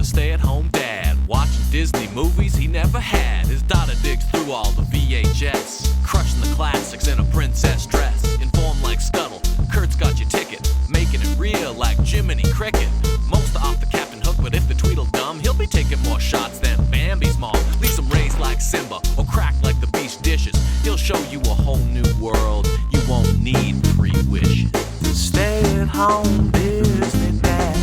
a stay-at-home dad, watching Disney movies he never had. His daughter digs through all the VHS, crushing the classics in a princess dress. Informed like Scuttle, Kurt's got your ticket, making it real like Jiminy Cricket. Most are off the Captain Hook, but if the Tweedledum, he'll be taking more shots than Bambi's mom. Leaves him raised like Simba, or cracked like the beach dishes. He'll show you a whole new world, you won't need 3 wishes. Stay at home, Disney Dad.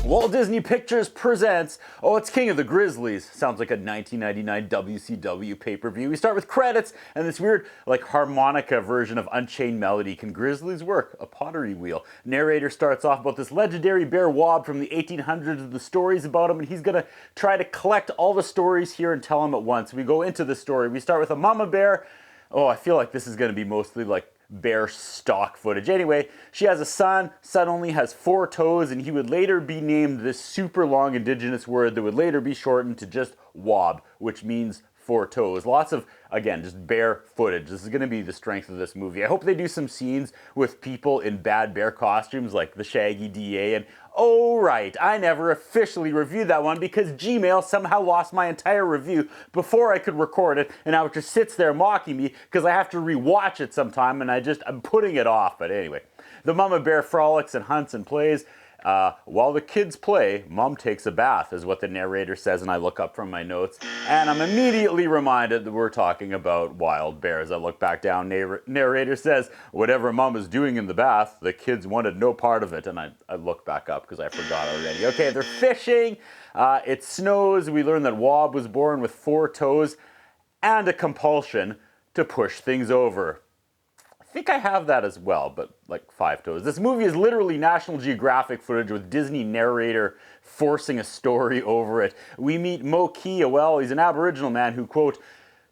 Walt Disney Pictures presents, oh, it's King of the Grizzlies. Sounds like a 1999 WCW pay-per-view. We start with credits and this weird, like, harmonica version of Unchained Melody. Can Grizzlies work? A pottery wheel. Narrator starts off about this legendary bear Whab from the 1800s with the stories about him, and he's gonna try to collect all the stories here and tell them at once. We go into the story. We start with a mama bear. Oh, I feel like this is gonna be mostly like bear stock footage. Anyway, she has a son. Son only has 4 toes, and he would later be named this super long indigenous word that would later be shortened to just Whab, which means 4 toes. Lots of, again, just bear footage. This is going to be the strength of this movie. I hope they do some scenes with people in bad bear costumes like the Shaggy DA. And oh right, I never officially reviewed that one because Gmail somehow lost my entire review before I could record it, and now it just sits there mocking me because I have to rewatch it sometime, and I'm putting it off. But anyway, the mama bear frolics and hunts and plays. While the kids play, Mom takes a bath, is what the narrator says, and I look up from my notes, and I'm immediately reminded that we're talking about wild bears. I look back down, narrator says, whatever Mom is doing in the bath, the kids wanted no part of it, and I look back up because I forgot already. Okay, they're fishing, it snows, we learn that Whab was born with 4 toes, and a compulsion to push things over. I think I have that as well, but like 5 toes. This movie is literally National Geographic footage with Disney narrator forcing a story over it. We meet Mo Key. Well, he's an Aboriginal man who, quote,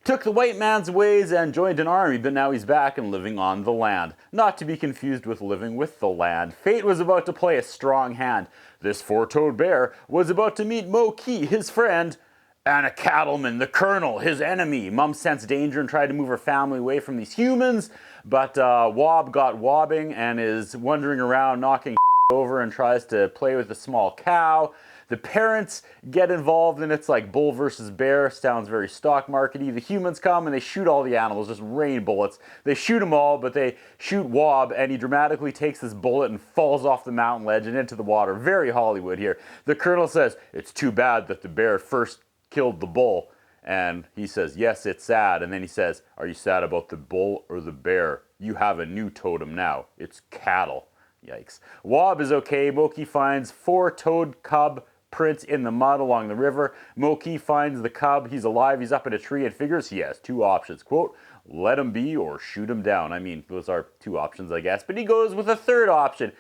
took the white man's ways and joined an army, but now he's back and living on the land. Not to be confused with living with the land. Fate was about to play a strong hand. This 4-toed bear was about to meet Mo Key, his friend, and a cattleman, the colonel, his enemy. Mom sensed danger and tried to move her family away from these humans, but Whab got wobbing and is wandering around knocking over and tries to play with a small cow. The parents get involved and it's like bull versus bear. Sounds very stock markety. The humans come and they shoot all the animals, just rain bullets. They shoot them all, but they shoot Whab and he dramatically takes this bullet and falls off the mountain ledge and into the water. Very Hollywood here. The colonel says, it's too bad that the bear first killed the bull. And he says, yes, it's sad. And then he says, are you sad about the bull or the bear? You have a new totem now. It's cattle. Yikes. Whab is okay. Moki finds 4-toed cub prints in the mud along the river. Moki finds the cub. He's alive. He's up in a tree and figures he has 2 options. Quote, let him be or shoot him down. I mean, those are 2 options, I guess. But he goes with a 3rd option.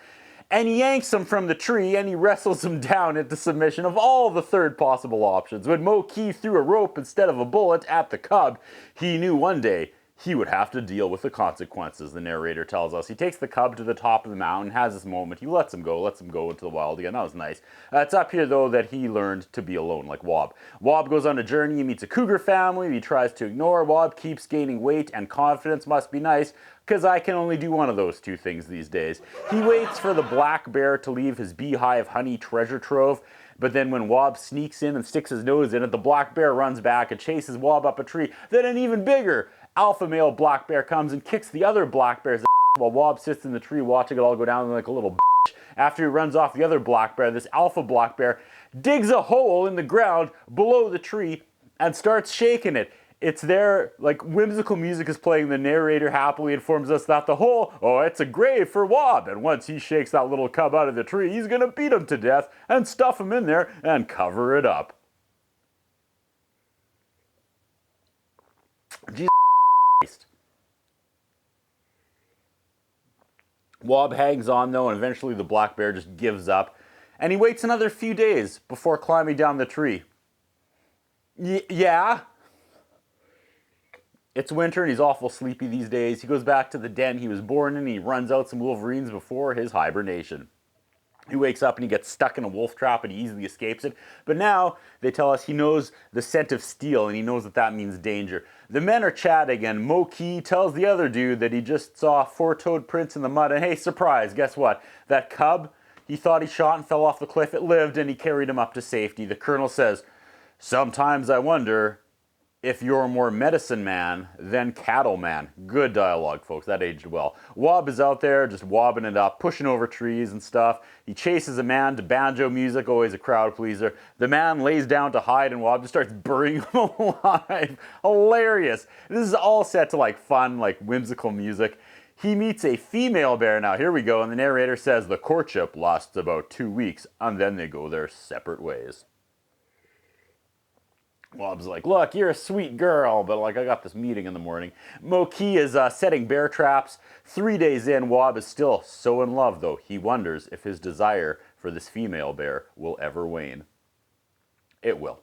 And he yanks him from the tree and he wrestles him down into submission of all the 3rd possible options. When Mo Key threw a rope instead of a bullet at the cub, he knew one day he would have to deal with the consequences, the narrator tells us. He takes the cub to the top of the mountain, has this moment, he lets him go into the wild again. That was nice. It's up here, though, that he learned to be alone, like Whab. Whab goes on a journey, he meets a cougar family, he tries to ignore. Whab keeps gaining weight and confidence, must be nice, because I can only do one of those 2 things these days. He waits for the black bear to leave his beehive honey treasure trove, but then when Whab sneaks in and sticks his nose in it, the black bear runs back and chases Whab up a tree. Then an even bigger alpha male black bear comes and kicks the other black bear's ass while Whab sits in the tree watching it all go down like a little bitch. After he runs off the other black bear, this alpha black bear digs a hole in the ground below the tree and starts shaking it. It's there, like whimsical music is playing. The narrator happily informs us that the hole, oh, it's a grave for Whab. And once he shakes that little cub out of the tree, he's gonna beat him to death and stuff him in there and cover it up. Jesus Christ. Whab hangs on though, and eventually the black bear just gives up. And he waits another few days before climbing down the tree. Yeah? It's winter and he's awful sleepy these days. He goes back to the den he was born in and he runs out some wolverines before his hibernation. He wakes up and he gets stuck in a wolf trap and he easily escapes it. But now they tell us he knows the scent of steel and he knows that that means danger. The men are chatting and Mo-Kee tells the other dude that he just saw four-toed prints in the mud. And hey, surprise, guess what? That cub he thought he shot and fell off the cliff, it lived and he carried him up to safety. The colonel says, "Sometimes I wonder if you're more medicine man than cattle man." Good dialogue, folks. That aged well. Whab is out there just wobbing it up, pushing over trees and stuff. He chases a man to banjo music, always a crowd pleaser. The man lays down to hide and Whab just starts burying him alive. Hilarious. This is all set to like fun, like whimsical music. He meets a female bear. Now here we go, and the narrator says the courtship lasts about 2 weeks and then they go their separate ways. Whab's like, "Look, you're a sweet girl, but like I got this meeting in the morning." Mo-Kee is setting bear traps. 3 days in, Whab is still so in love, though. He wonders if his desire for this female bear will ever wane. It will.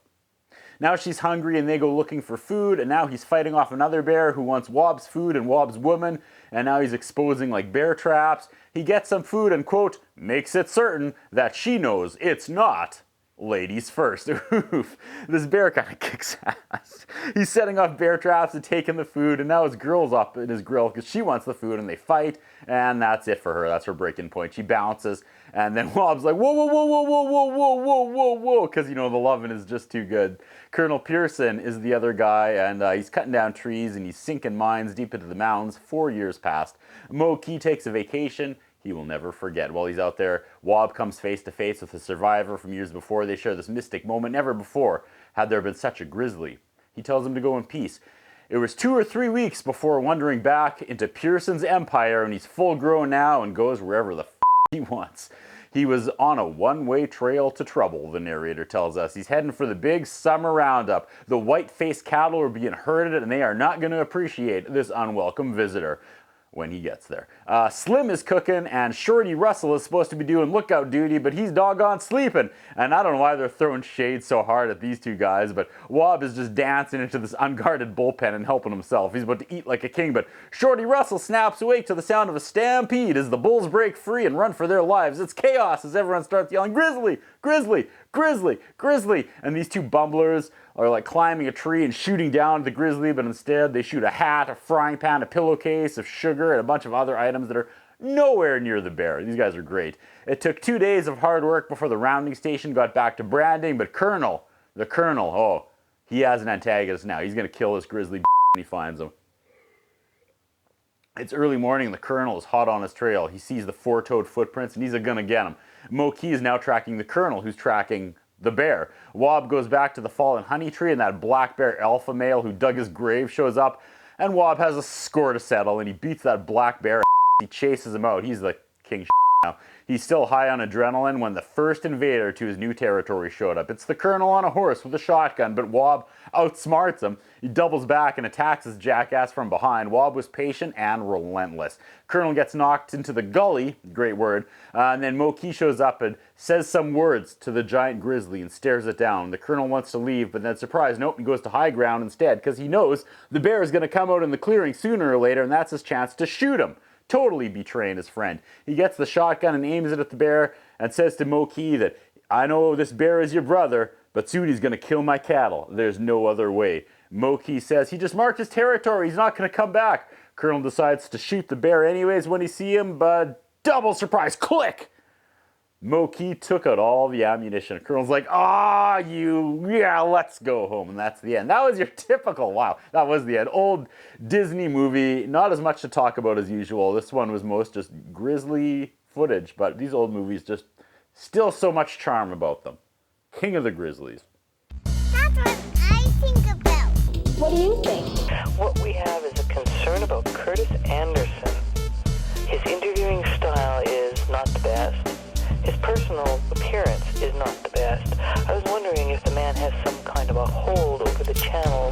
Now she's hungry and they go looking for food, and now he's fighting off another bear who wants Whab's food and Whab's woman, and now he's exposing like bear traps. He gets some food and, quote, makes it certain that she knows it's not ladies first. Oof. This bear kind of kicks ass. He's setting off bear traps and taking the food, and now his girl's up in his grill because she wants the food, and they fight, and that's it for her. That's her breaking point. She bounces, and then Whab's like, whoa, whoa, whoa, whoa, whoa, whoa, whoa, whoa, whoa, whoa, because, you know, the loving is just too good. Colonel Pearson is the other guy, and he's cutting down trees, and he's sinking mines deep into the mountains. 4 years passed. Mo-Kee takes a vacation he will never forget. While he's out there, Whab comes face to face with a survivor from years before. They share this mystic moment. Never before had there been such a grizzly. He tells him to go in peace. It was 2 or 3 weeks before wandering back into Pearson's empire, and he's full grown now and goes wherever the he wants. He was on a one-way trail to trouble, the narrator tells us. He's heading for the big summer roundup. The white-faced cattle are being herded, and they are not going to appreciate this unwelcome visitor when he gets there. Slim is cooking, and Shorty Russell is supposed to be doing lookout duty, but he's doggone sleeping. And I don't know why they're throwing shade so hard at these two guys, but Whab is just dancing into this unguarded bullpen and helping himself. He's about to eat like a king, but Shorty Russell snaps awake to the sound of a stampede as the bulls break free and run for their lives. It's chaos as everyone starts yelling, "Grizzly! Grizzly! Grizzly! Grizzly!" And these two bumblers are like climbing a tree and shooting down the grizzly, but instead they shoot a hat, a frying pan, a pillowcase of sugar, and a bunch of other items that are nowhere near the bear. These guys are great. It took 2 days of hard work before the rounding station got back to branding, but the Colonel, oh, he has an antagonist now. He's going to kill this grizzly when he finds him. It's early morning and the Colonel is hot on his trail. He sees the four-toed footprints and he's going to get him. Mo-Kee is now tracking the Colonel, who's tracking the bear. Whab goes back to the fallen honey tree, and that black bear alpha male who dug his grave shows up, and Whab has a score to settle, and he beats that black bear. He chases him out. He's the king now. He's still high on adrenaline when the first invader to his new territory showed up. It's the Colonel on a horse with a shotgun, but Whab outsmarts him. He doubles back and attacks his jackass from behind. Whab was patient and relentless. Colonel gets knocked into the gully, great word, and then Mo-Kee shows up and says some words to the giant grizzly and stares it down. The Colonel wants to leave, but then surprise, nope, he goes to high ground instead because he knows the bear is going to come out in the clearing sooner or later, and that's his chance to shoot him. Totally betraying his friend. He gets the shotgun and aims it at the bear and says to Mo-Kee that, "I know this bear is your brother, but Sudi's going to kill my cattle. There's no other way." Mo-Kee says he just marked his territory. He's not going to come back. Colonel decides to shoot the bear anyways when he see him, but double surprise, click! Mo-Kee took out all the ammunition. Colonel's like, let's go home. And that's the end. That was your typical, wow, that was the end. Old Disney movie, not as much to talk about as usual. This one was most just grizzly footage, but these old movies just still so much charm about them. King of the Grizzlies. That's what I think about. What do you think? What we have is a concern about Curtis Anderson. His interviewing style is not the best. His personal appearance is not the best. I was wondering if the man has some kind of a hold over the channel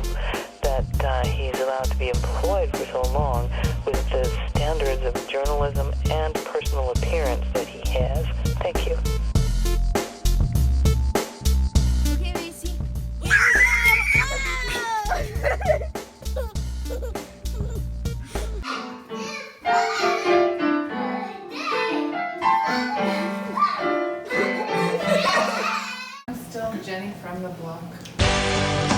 that he's allowed to be employed for so long with the standards of journalism and personal appearance that he has. Thank you. Okay, Macy. Jenny from the block.